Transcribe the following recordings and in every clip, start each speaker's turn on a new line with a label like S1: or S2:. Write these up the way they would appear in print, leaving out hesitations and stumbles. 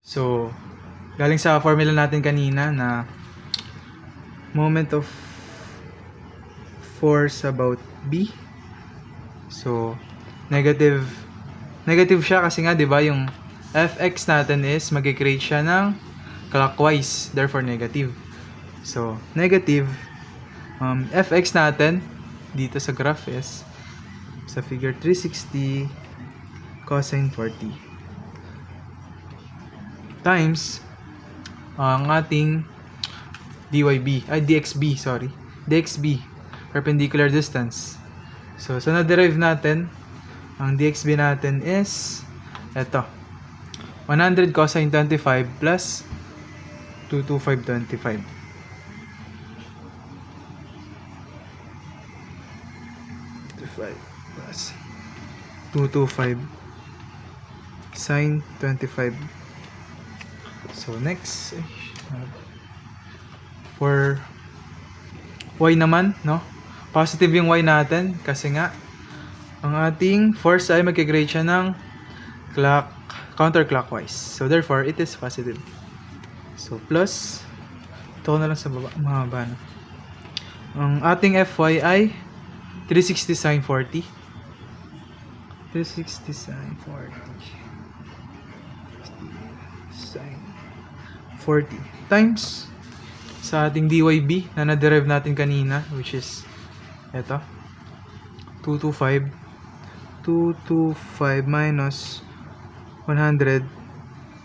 S1: So, galing sa formula natin kanina na moment of force about B. So, negative siya kasi nga 'di ba yung Fx natin is mag-create siya ng clockwise, therefore negative. So, negative Fx natin dito sa graph is sa figure 360 cosine 40 times ang ating dxb, perpendicular distance. So, na-derive natin, ang dxb natin is eto, 100 cosine 25 plus 22525. Plus 225 sine 25. So next, for y naman, no? Positive yung y natin kasi nga ang ating force ay magkikreate siya ng counterclockwise. So therefore, it is positive. So plus, ito na lang sa baba, mahaba na. Ang ating Fy ay 360 sine 40. 360 sine 40. Sine 40 times sa ating dyb na na-derive natin kanina, which is eto, 225 minus 100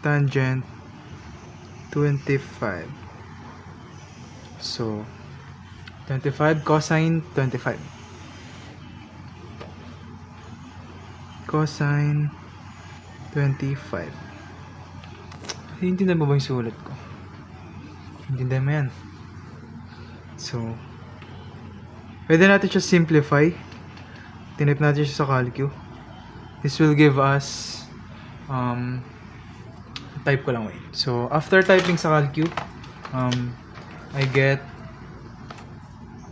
S1: tangent 25. So 25 cosine 25. Cosine 25. Hintindihan mo ba yung sulat ko? Hintindihan mo yan. So, pwede natin siya simplify. Tinip natin siya sa calcu. This will give us type ko lang, wait. So, after typing sa calcu, I get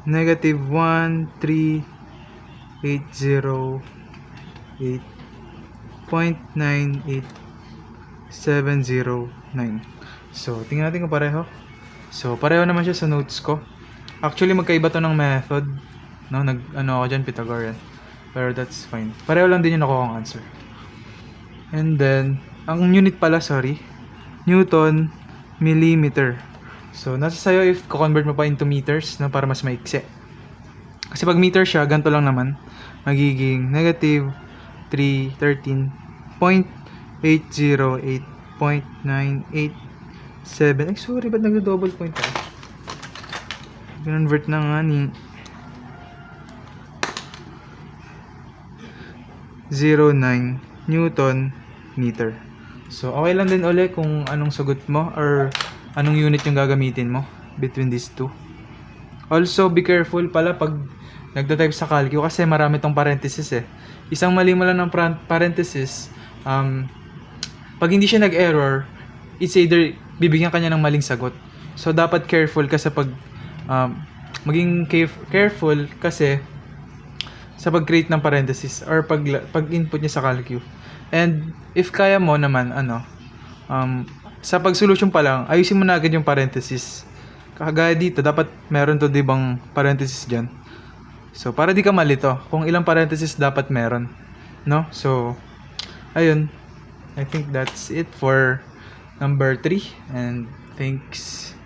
S1: negative 13808.98709. So, tingnan natin kung pareho. So, pareho naman siya sa notes ko. Actually, magkaiba to ng method. No, ako dyan, Pythagorean. Pero that's fine. Pareho lang din yung nakuha kong answer. And then, ang unit pala, Newton, millimeter. So, nasa sayo if convert mo pa into meters, no, para mas maiksi. Kasi pag meter siya, ganito lang naman. Magiging negative 313.808.987. Ay, sorry, ba't nag-double point ako? Convert na nga ni 09 Newton meter. So, okay lang din ulit kung anong sagot mo or anong unit yung gagamitin mo between these two. Also, be careful pala pag nagda-type sa calcu kasi marami tong parenthesis eh. Isang mali mo lang ng parenthesis, pag hindi siya nag-error, it's either bibigyan kanya ng maling sagot. So, dapat careful kasi maging careful kasi sa pag-create ng parenthesis or pag-input niya sa calcu. And if kaya mo naman, sa pag-solution pa lang, ayusin mo na agad yung parenthesis. Kagaya dito, dapat meron to dibang parenthesis dyan. So, para di ka malito, kung ilang parenthesis dapat meron. No? So, ayun. I think that's it for number 3. And thanks.